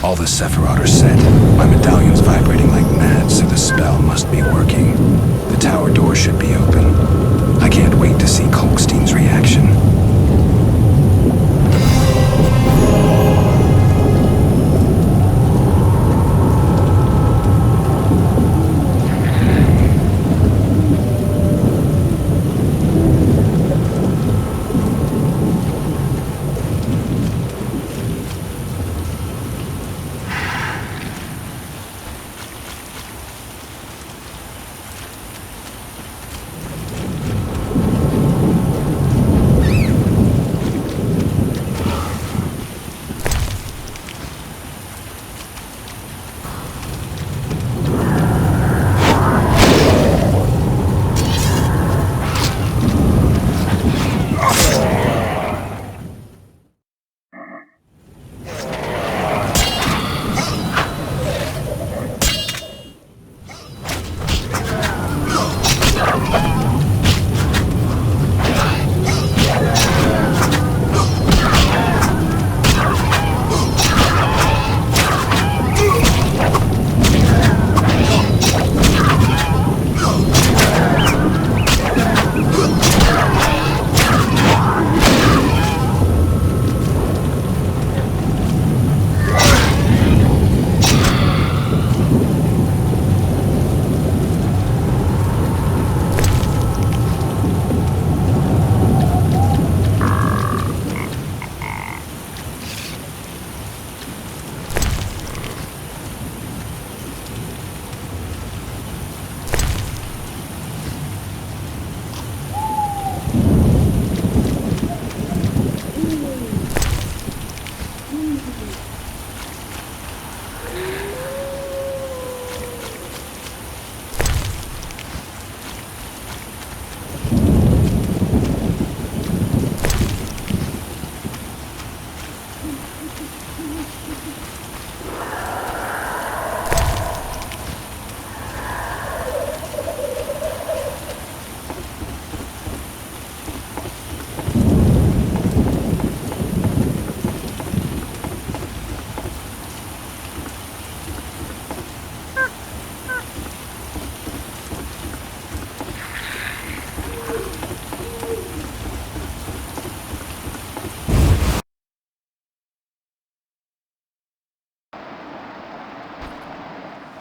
All the Sephiroth are set. My medallion's vibrating like mad, so the spell must be working. The tower door should be open. I can't wait to see Kolkstein's reaction.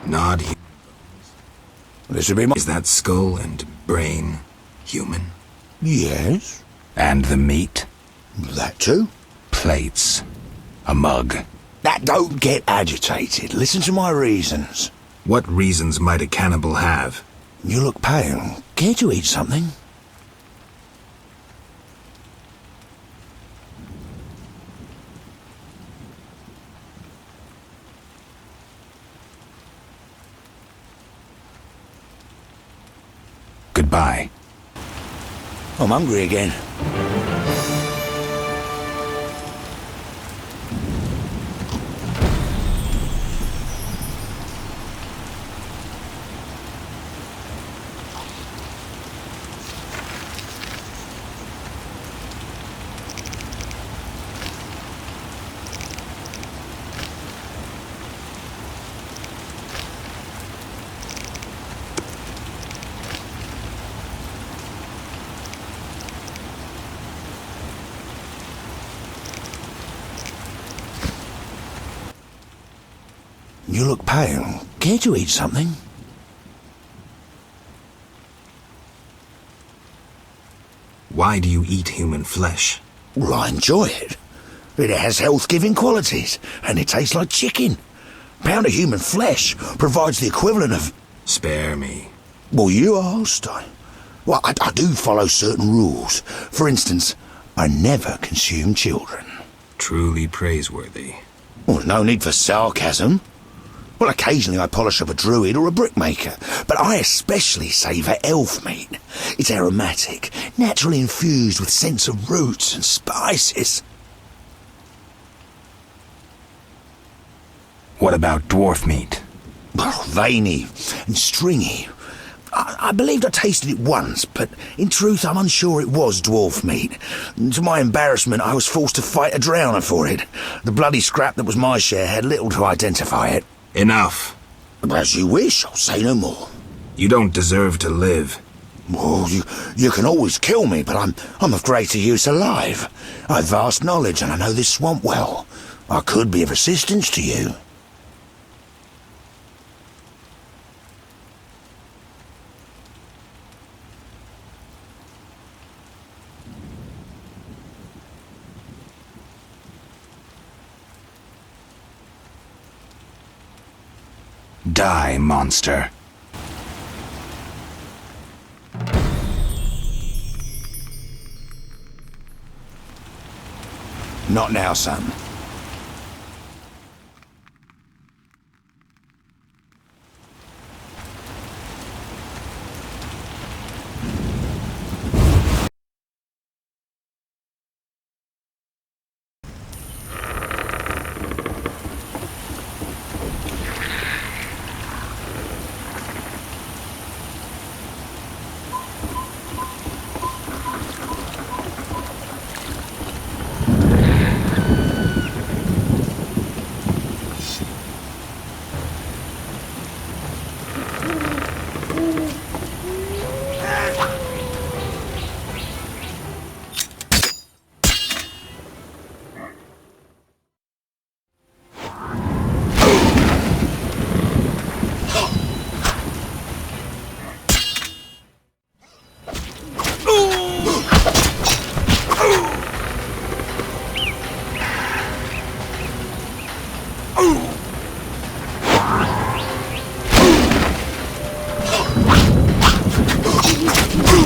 Not human. This would be my... Is that skull and brain human? Yes, And the meat? that too. Plates. A mug. That don't get agitated. Listen to my reasons. What reasons might a cannibal have? You look pale. Care to eat something? Goodbye. I'm hungry again. You look pale. Care to eat something? Why do you eat human flesh? Well, I enjoy it. It has health-giving qualities, and it tastes like chicken. A pound of human flesh provides the equivalent of... Spare me. Well, you asked. I do follow certain rules. For instance, I never consume children. Truly praiseworthy. Well, no need for sarcasm. Well, occasionally I polish up a druid or a brickmaker, but I especially savour elf meat. It's aromatic, naturally infused with scents of roots and spices. What about dwarf meat? Well, veiny and stringy. I believed I tasted it once, but in truth I'm unsure it was dwarf meat. To my embarrassment, I was forced to fight a drowner for it. The bloody scrap that was my share had little to identify it. Enough. As you wish, I'll say no more. You don't deserve to live. Well, you can always kill me, but I'm of greater use alive. I've vast knowledge and I know this swamp well. I could be of assistance to you. Die, monster. Not now, son.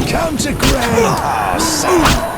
Come to Grandpa, son.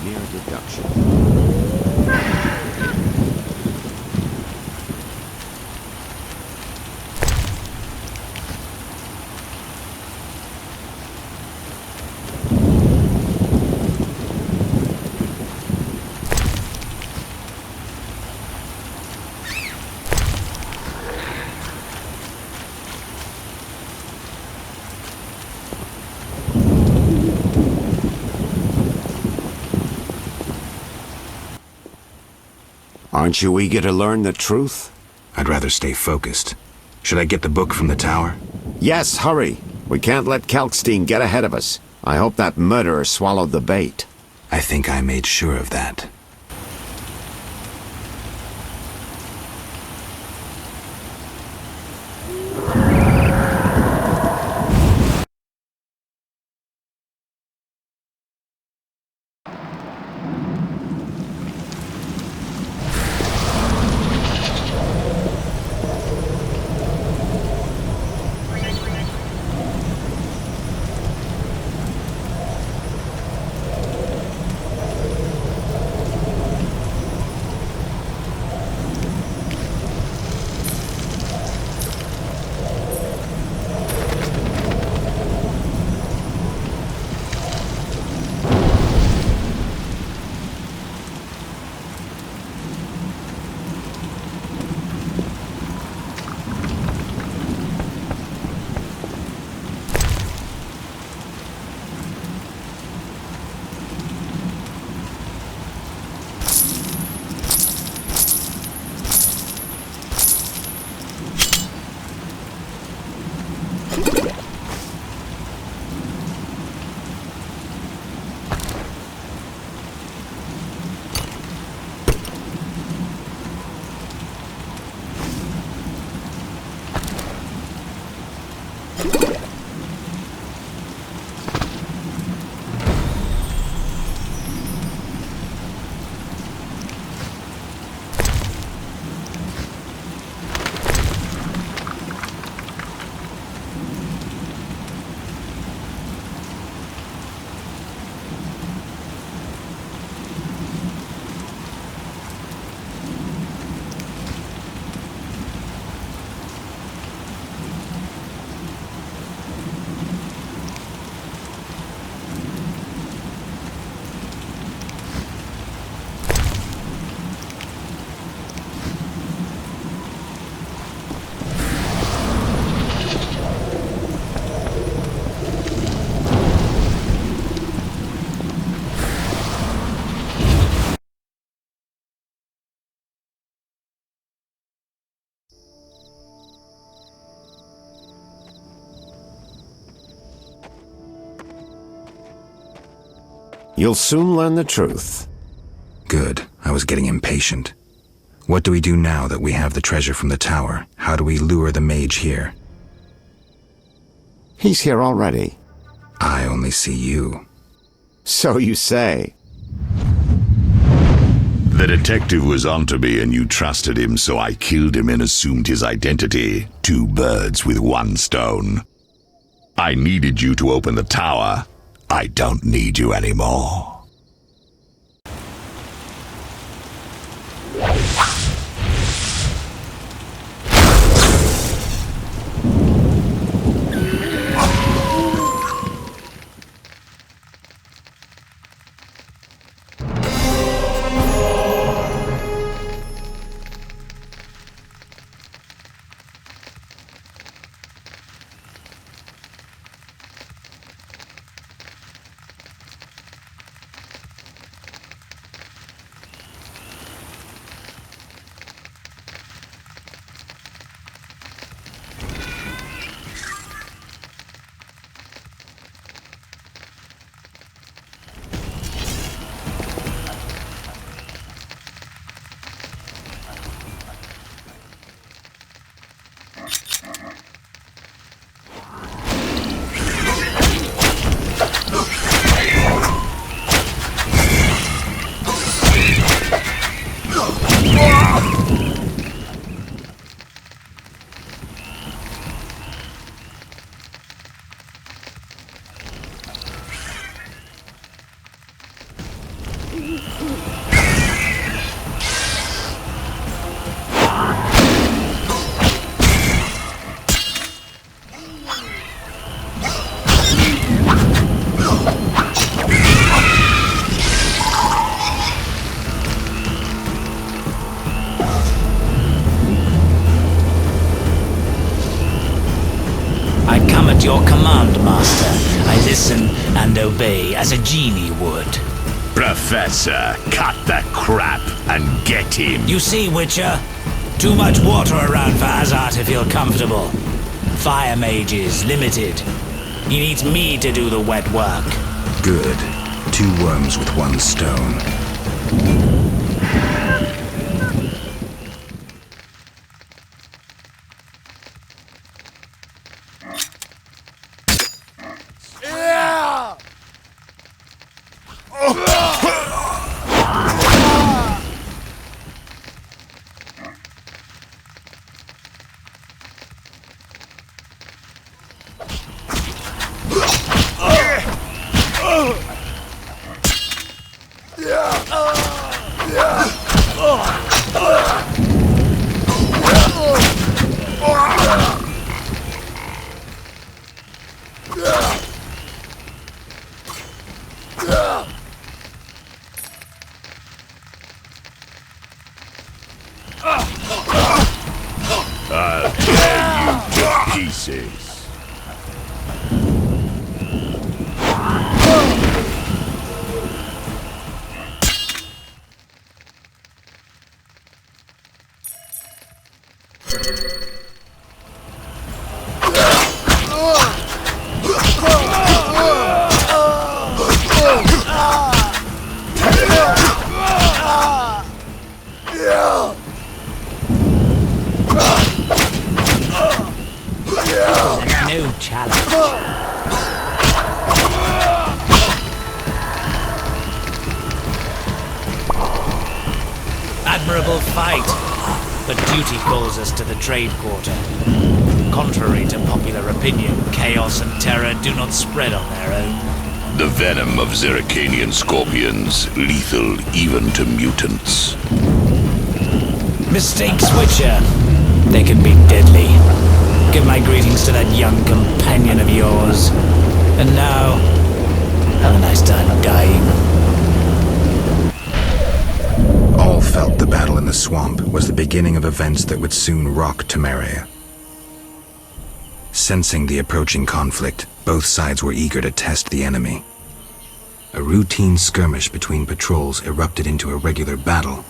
Mere deduction. Aren't you eager to learn the truth? I'd rather stay focused. Should I get the book from the tower? Yes, hurry. We can't let Kalkstein get ahead of us. I hope that murderer swallowed the bait. I think I made sure of that. You'll soon learn the truth. Good. I was getting impatient. What do we do now that we have the treasure from the tower? How do we lure the mage here? He's here already. I only see you. So you say. The detective was onto me and you trusted him, so I killed him and assumed his identity. 2 birds with 1 stone. I needed you to open the tower. I don't need you anymore. At your command, Master. I listen and obey as a genie would. Professor, cut the crap and get him. You see, Witcher? Too much water around for Hazard to feel comfortable. Fire mage is limited. He needs me to do the wet work. Good. 2 worms with 1 stone. I'll tear you to pieces. No challenge. Admirable fight, but duty calls us to the trade quarter. Contrary to popular opinion, chaos and terror do not spread on their own. The venom of Zerrikanian scorpions, lethal even to mutants. Mistakes, Witcher. They can be deadly. Give my greetings to that young companion of yours. And now, have a nice time dying. All felt the battle in the swamp was the beginning of events that would soon rock Temeria. Sensing the approaching conflict, both sides were eager to test the enemy. A routine skirmish between patrols erupted into a regular battle.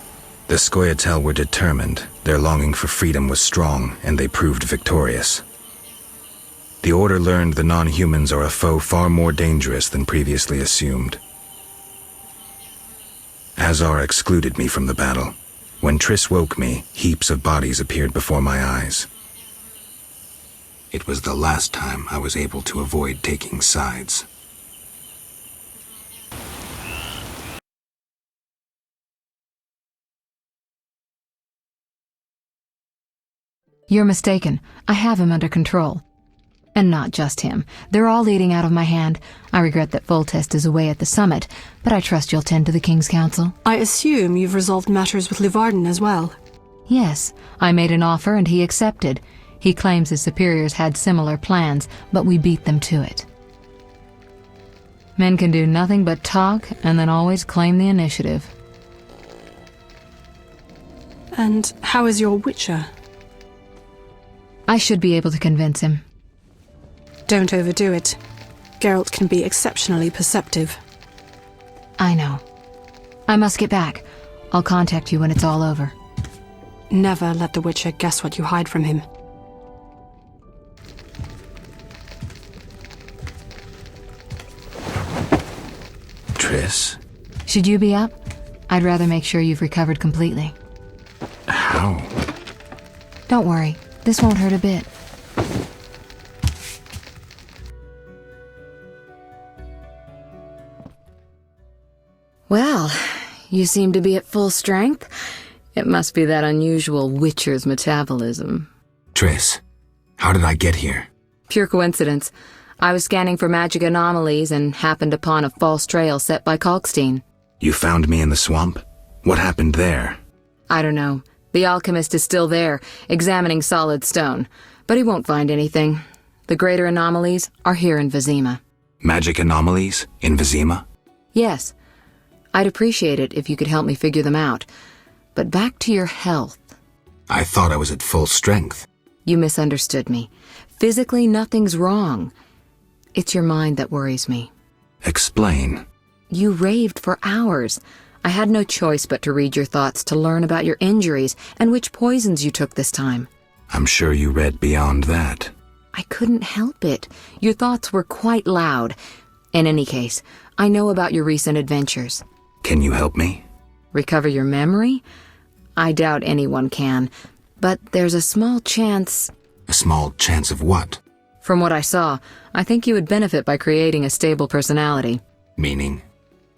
The Scoia'tael were determined, their longing for freedom was strong, and they proved victorious. The Order learned the non-humans are a foe far more dangerous than previously assumed. Azar excluded me from the battle. When Triss woke me, heaps of bodies appeared before my eyes. It was the last time I was able to avoid taking sides. You're mistaken. I have him under control. And not just him. They're all leading out of my hand. I regret that Foltest is away at the summit, but I trust you'll tend to the King's Council. I assume you've resolved matters with Livarden as well. Yes, I made an offer and he accepted. He claims his superiors had similar plans, but we beat them to it. Men can do nothing but talk and then always claim the initiative. And how is your Witcher? I should be able to convince him. Don't overdo it. Geralt can be exceptionally perceptive. I know. I must get back. I'll contact you when it's all over. Never let the Witcher guess what you hide from him. Triss? Should you be up? I'd rather make sure you've recovered completely. How? Don't worry. This won't hurt a bit. Well, you seem to be at full strength. It must be that unusual Witcher's metabolism. Triss, how did I get here? Pure coincidence. I was scanning for magic anomalies and happened upon a false trail set by Kalkstein. You found me in the swamp? What happened there? I don't know. The alchemist is still there, examining solid stone, but he won't find anything. The greater anomalies are here in Vizima. Magic anomalies? In Vizima? Yes. I'd appreciate it if you could help me figure them out. But back to your health. I thought I was at full strength. You misunderstood me. Physically, nothing's wrong. It's your mind that worries me. Explain. You raved for hours. I had no choice but to read your thoughts to learn about your injuries and which poisons you took this time. I'm sure you read beyond that. I couldn't help it. Your thoughts were quite loud. In any case, I know about your recent adventures. Can you help me? Recover your memory? I doubt anyone can, but there's a small chance... A small chance of what? From what I saw, I think you would benefit by creating a stable personality. Meaning?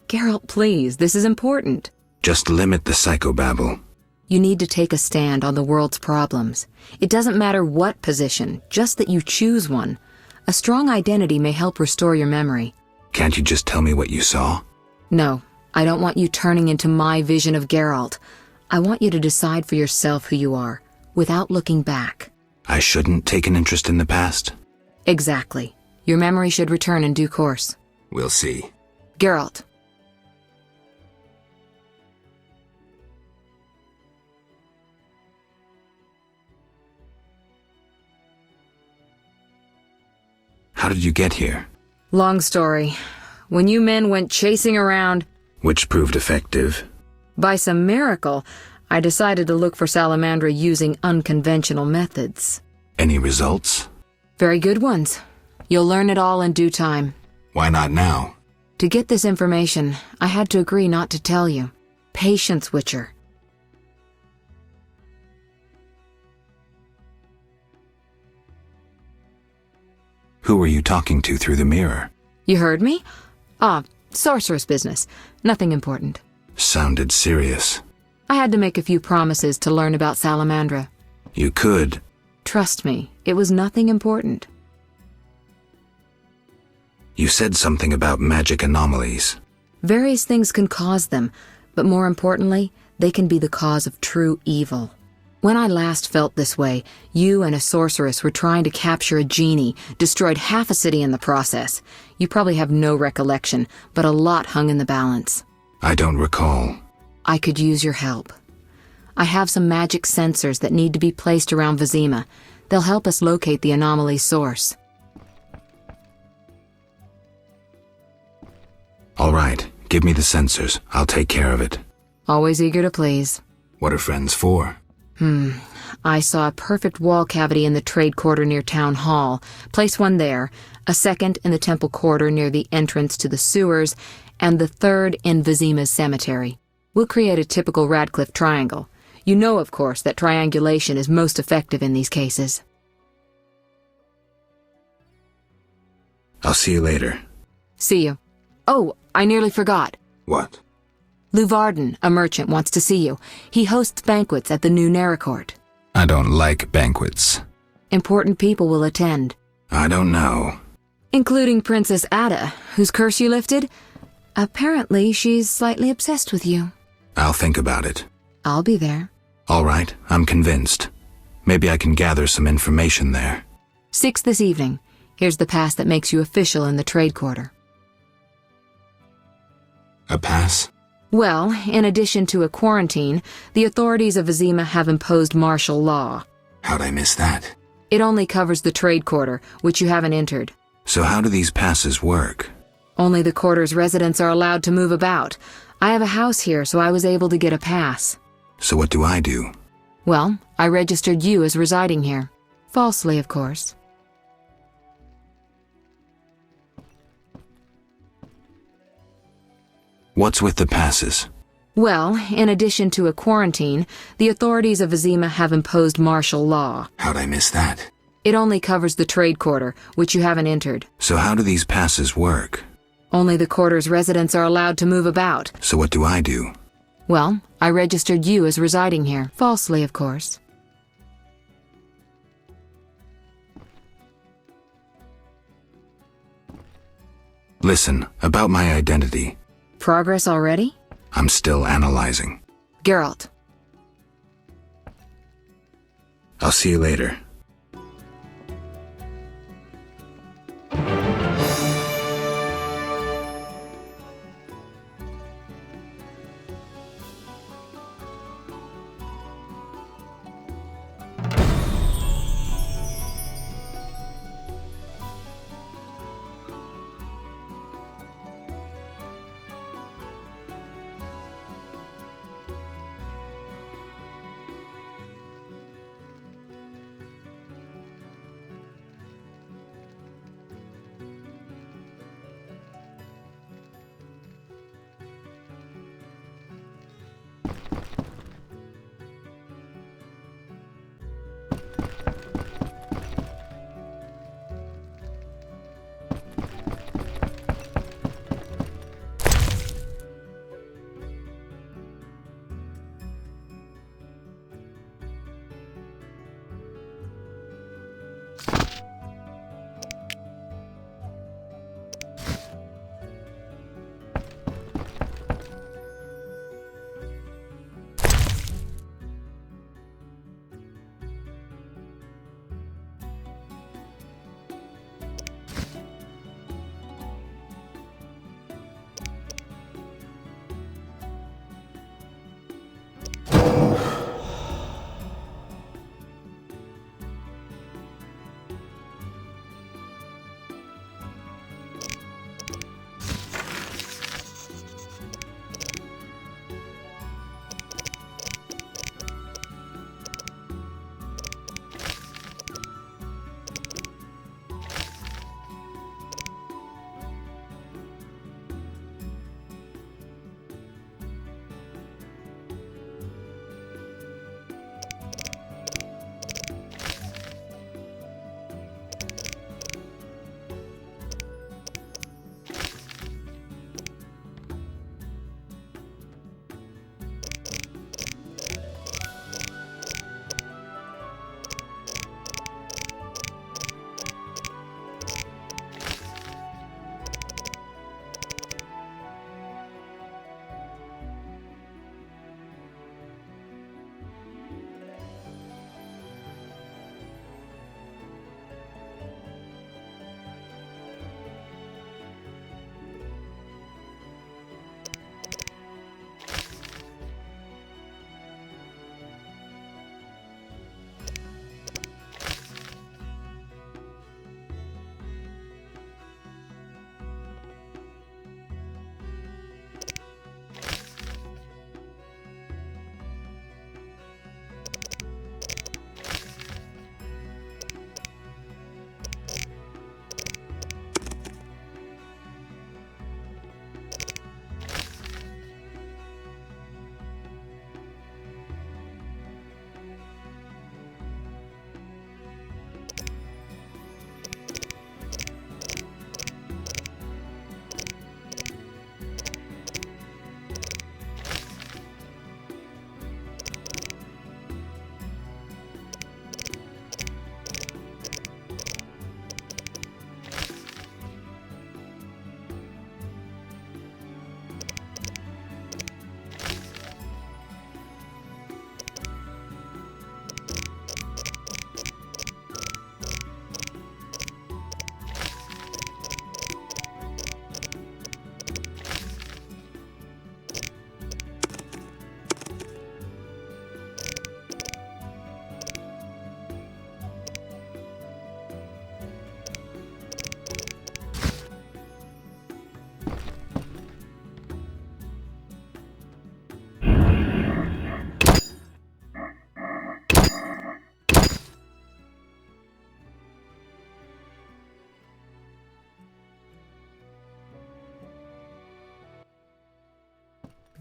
Geralt, please, this is important. Just limit the psychobabble. You need to take a stand on the world's problems. It doesn't matter what position, just that you choose one. A strong identity may help restore your memory. Can't you just tell me what you saw? No, I don't want you turning into my vision of Geralt. I want you to decide for yourself who you are, without looking back. I shouldn't take an interest in the past? Exactly. Your memory should return in due course. We'll see. Geralt. How did you get here? Long story. When you men went chasing around... Which proved effective. By some miracle, I decided to look for Salamandra using unconventional methods. Any results? Very good ones. You'll learn it all in due time. Why not now? To get this information, I had to agree not to tell you. Patience, Witcher. Who were you talking to through the mirror? You heard me? Sorceress business. Nothing important. Sounded serious. I had to make a few promises to learn about Salamandra. You could. Trust me, it was nothing important. You said something about magic anomalies. Various things can cause them, but more importantly, they can be the cause of true evil. When I last felt this way, you and a sorceress were trying to capture a genie, destroyed half a city in the process. You probably have no recollection, but a lot hung in the balance. I don't recall. I could use your help. I have some magic sensors that need to be placed around Vizima. They'll help us locate the anomaly's source. All right, give me the sensors. I'll take care of it. Always eager to please. What are friends for? I saw a perfect wall cavity in the trade quarter near Town Hall. Place one there, a second in the temple quarter near the entrance to the sewers, and the third in Vizima's cemetery. We'll create a typical Radcliffe triangle. You know, of course, that triangulation is most effective in these cases. I'll see you later. See you. Oh, I nearly forgot. What? Lou Varden, a merchant, wants to see you. He hosts banquets at the new Naracourt. I don't like banquets. Important people will attend. I don't know. Including Princess Ada, whose curse you lifted. Apparently, she's slightly obsessed with you. I'll think about it. I'll be there. All right, I'm convinced. Maybe I can gather some information there. 6 this evening. Here's the pass that makes you official in the trade quarter. A pass? Well, in addition to a quarantine, the authorities of Vizima have imposed martial law. How'd I miss that? It only covers the trade quarter, which you haven't entered. So how do these passes work? Only the quarter's residents are allowed to move about. I have a house here, so I was able to get a pass. So what do I do? Well, I registered you as residing here. Falsely, of course. What's with the passes? Well, in addition to a quarantine, the authorities of Vizima have imposed martial law. How'd I miss that? It only covers the trade quarter, which you haven't entered. So how do these passes work? Only the quarter's residents are allowed to move about. So what do I do? Well, I registered you as residing here. Falsely, of course. Listen, about my identity. Progress already? I'm still analyzing. Geralt. I'll see you later.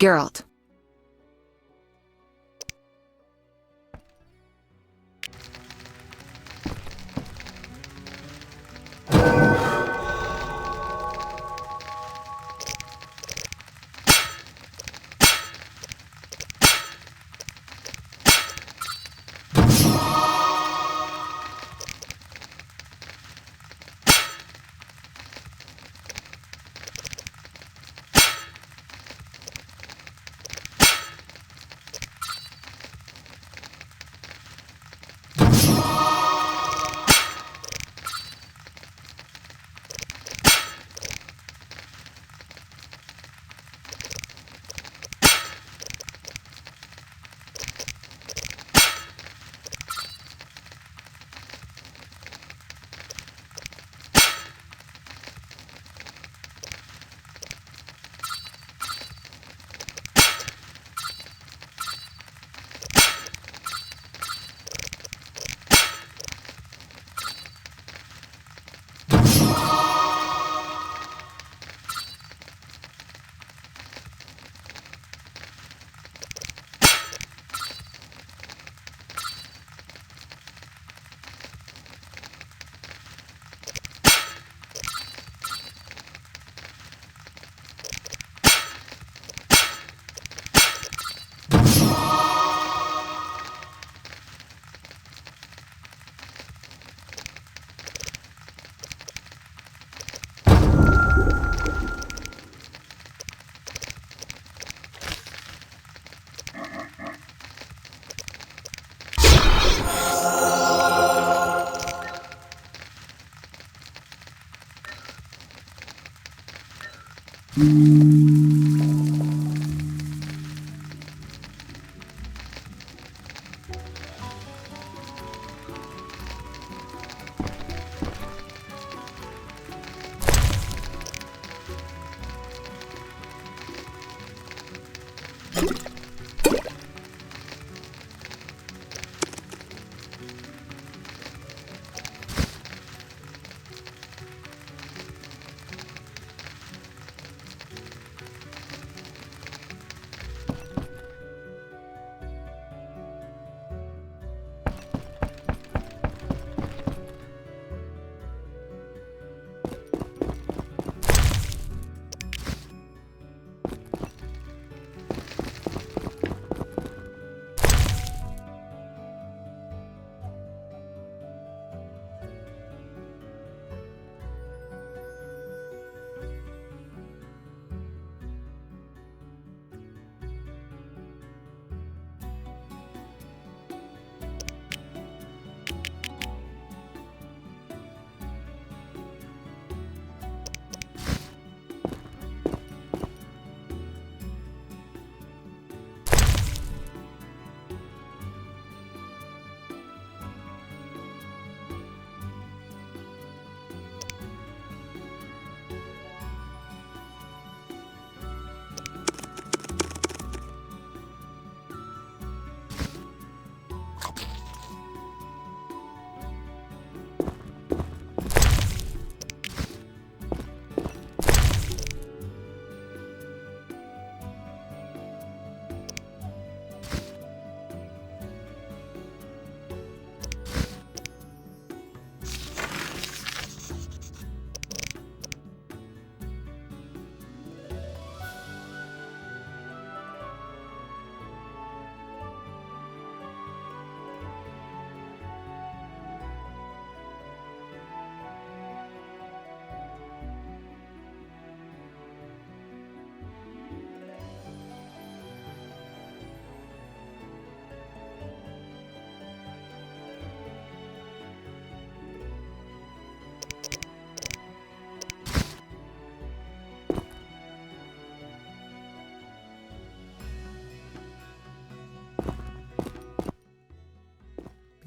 Geralt.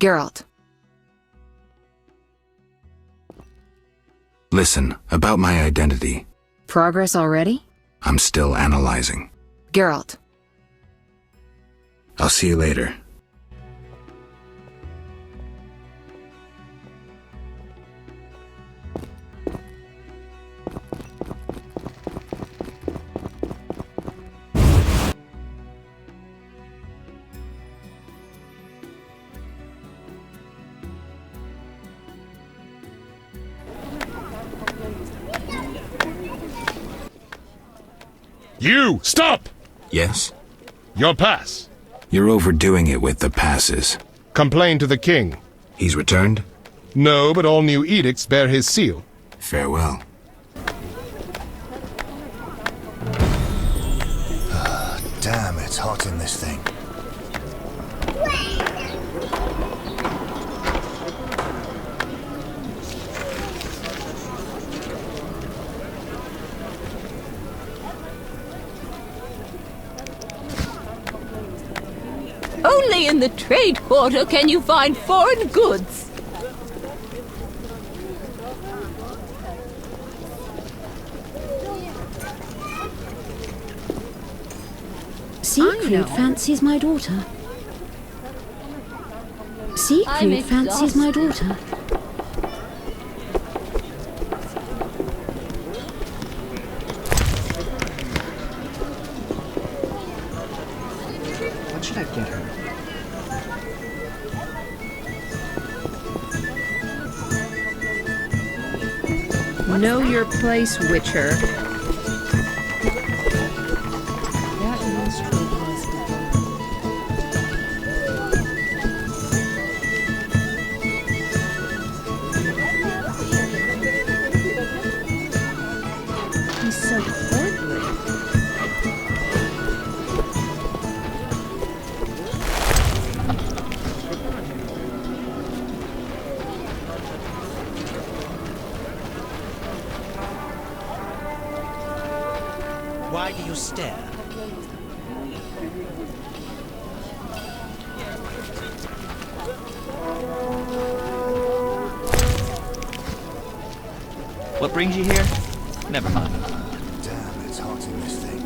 Geralt. Listen, about my identity. Progress already? I'm still analyzing. Geralt. I'll see you later. You! Stop! Yes? Your pass. You're overdoing it with the passes. Complain to the king. He's returned? No, but all new edicts bear his seal. Farewell. Damn, it's hot in this thing. Only in the trade quarter can you find foreign goods. Siegfried fancies my daughter. Siegfried fancies my daughter. What should I get her? Know your place, Witcher. He's so ugly. Why do you stare? What brings you here? Never mind. Damn, it's hot in this thing.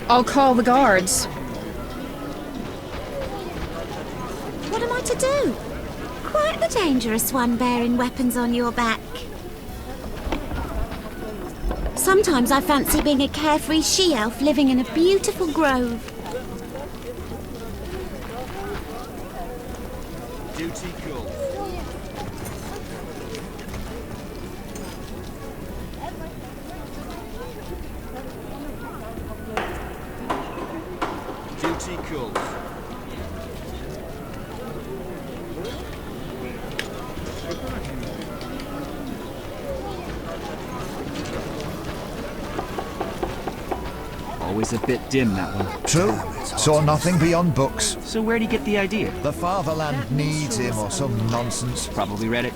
I'll call the guards. What am I to do? Quite the dangerous one bearing weapons on your back. Sometimes I fancy being a carefree she-elf living in a beautiful grove. Duty calls. Duty calls. Always a bit dim, that one. True. Saw nothing beyond books. So where'd he get the idea? The fatherland needs him or some nonsense. Probably read it.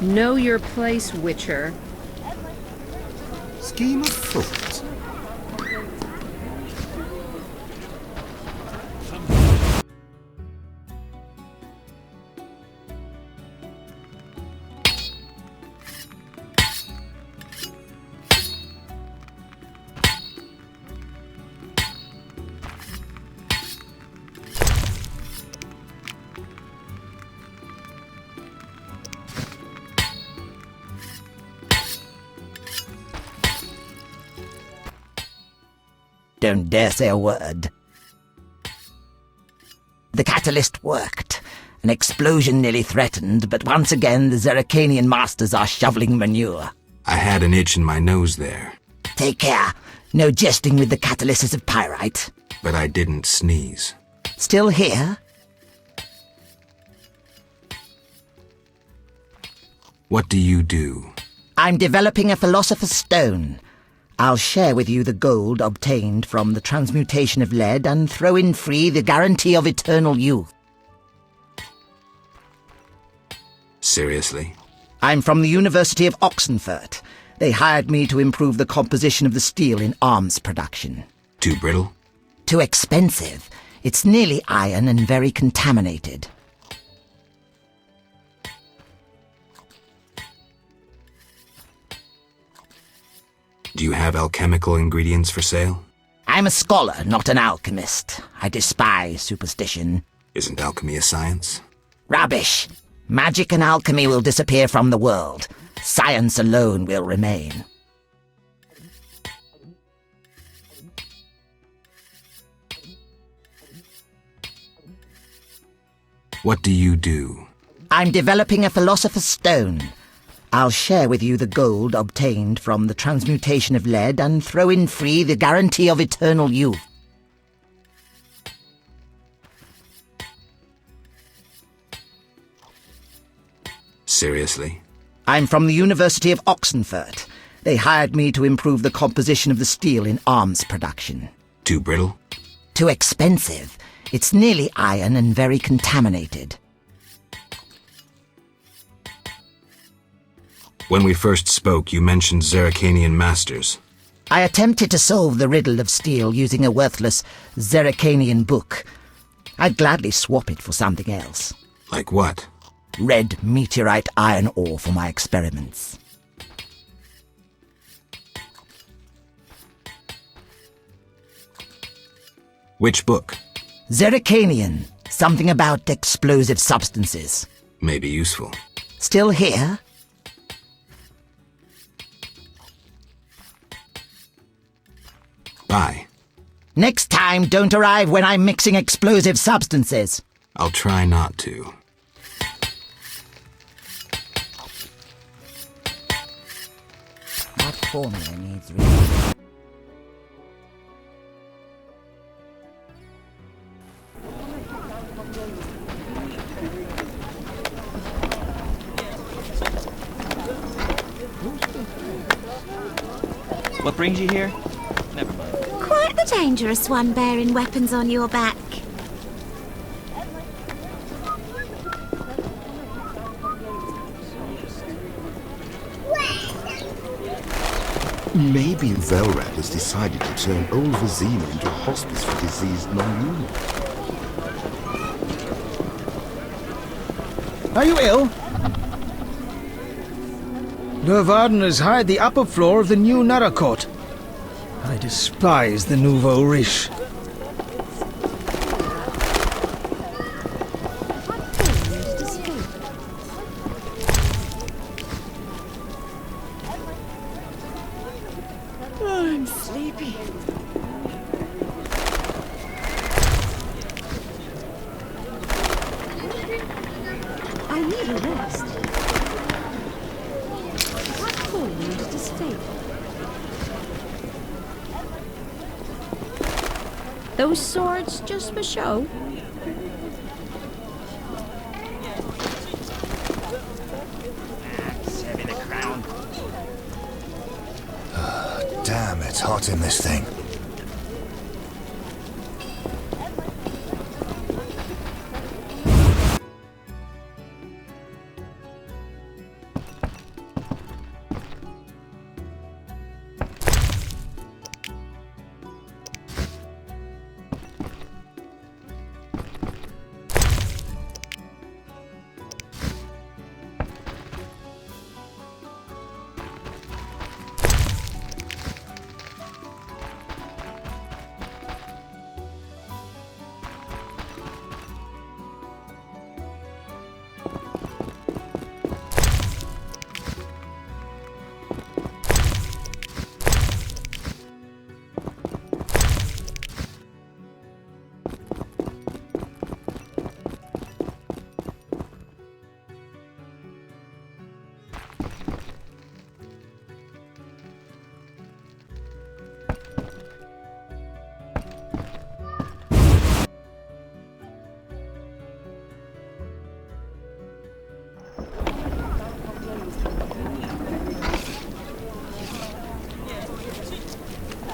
Know your place, Witcher. Scheme of thought. Don't dare say a word. The catalyst worked. An explosion nearly threatened, but once again the Zeracanian masters are shoveling manure. I had an itch in my nose there. Take care. No jesting with the catalysts of pyrite. But I didn't sneeze. Still here? What do you do? I'm developing a philosopher's stone. I'll share with you the gold obtained from the transmutation of lead and throw in free the guarantee of eternal youth. Seriously? I'm from the University of Oxenfurt. They hired me to improve the composition of the steel in arms production. Too brittle? Too expensive. It's nearly iron and very contaminated. Do you have alchemical ingredients for sale? I'm a scholar, not an alchemist. I despise superstition. Isn't alchemy a science? Rubbish! Magic and alchemy will disappear from the world. Science alone will remain. What do you do? I'm developing a philosopher's stone. I'll share with you the gold obtained from the transmutation of lead and throw in free the guarantee of eternal youth. Seriously? I'm from the University of Oxenfurt. They hired me to improve the composition of the steel in arms production. Too brittle? Too expensive. It's nearly iron and very contaminated. When we first spoke, you mentioned Zerrikanian masters. I attempted to solve the riddle of steel using a worthless Zerrikanian book. I'd gladly swap it for something else. Like what? Red meteorite iron ore for my experiments. Which book? Zerrikanian. Something about explosive substances. May be useful. Still here? Bye. Next time, don't arrive when I'm mixing explosive substances. I'll try not to. That formula needs reading. What brings you here? Never mind. Quite the dangerous one bearing weapons on your back. Maybe Velrad has decided to turn old Vizima into a hospice for diseased non-humans. Are you ill? Dervarden has hired the upper floor of the new Narakot. I despise the nouveau riche. I'm sleepy. I need a rest. That falling into disfavor. Those swords just for show? Damn, it's hot in this thing.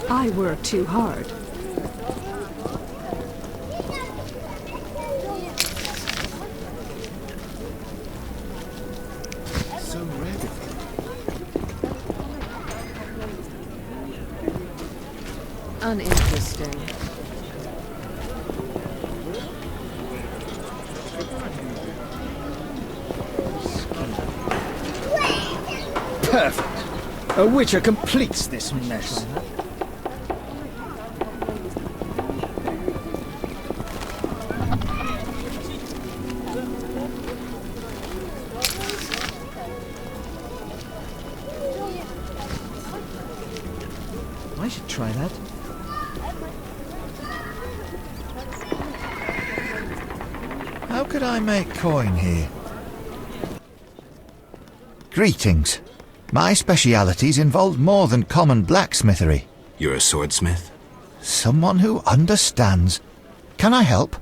I work too hard. so red of him? Uninteresting. Perfect. A witcher completes this mess. I should try that. How could I make coin here? Greetings. My specialities involve more than common blacksmithery. You're a swordsmith? Someone who understands. Can I help?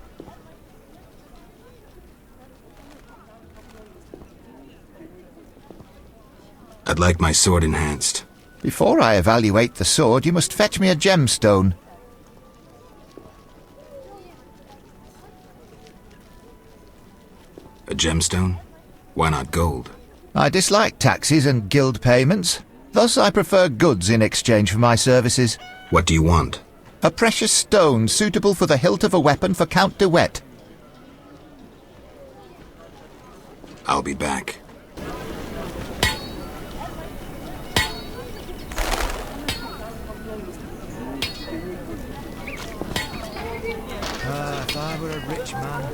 I'd like my sword enhanced. Before I evaluate the sword, you must fetch me a gemstone. A gemstone? Why not gold? I dislike taxes and guild payments. Thus I prefer goods in exchange for my services. What do you want? A precious stone suitable for the hilt of a weapon for Count de Wet. I'll be back. If I were a rich man.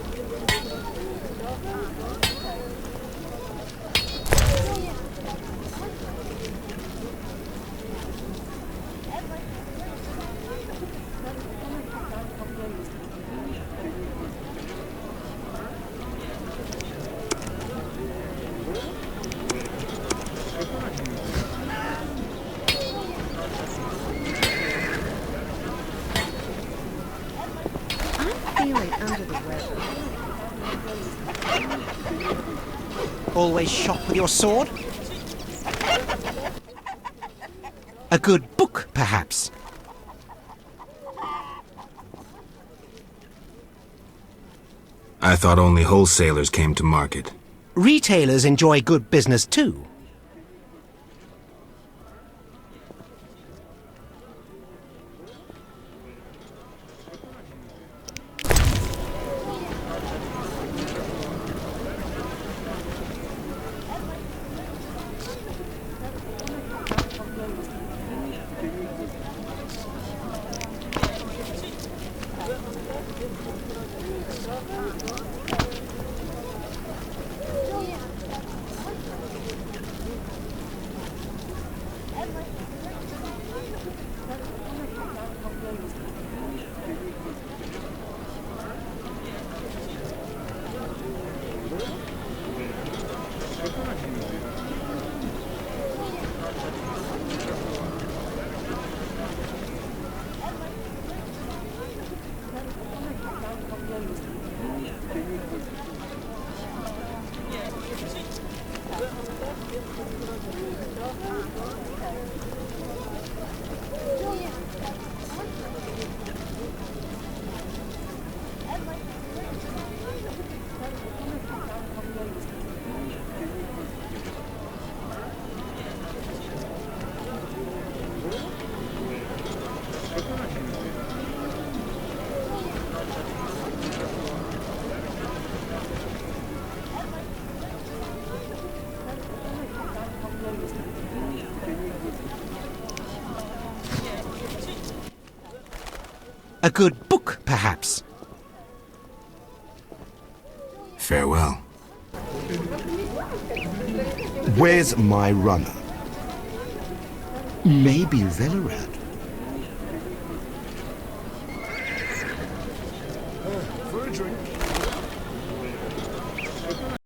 Feeling under the weather. Always shop with your sword? A good book, perhaps? I thought only wholesalers came to market. Retailers enjoy good business too. A good book, perhaps? Farewell. Where's my runner? Maybe Velerad. For a drink.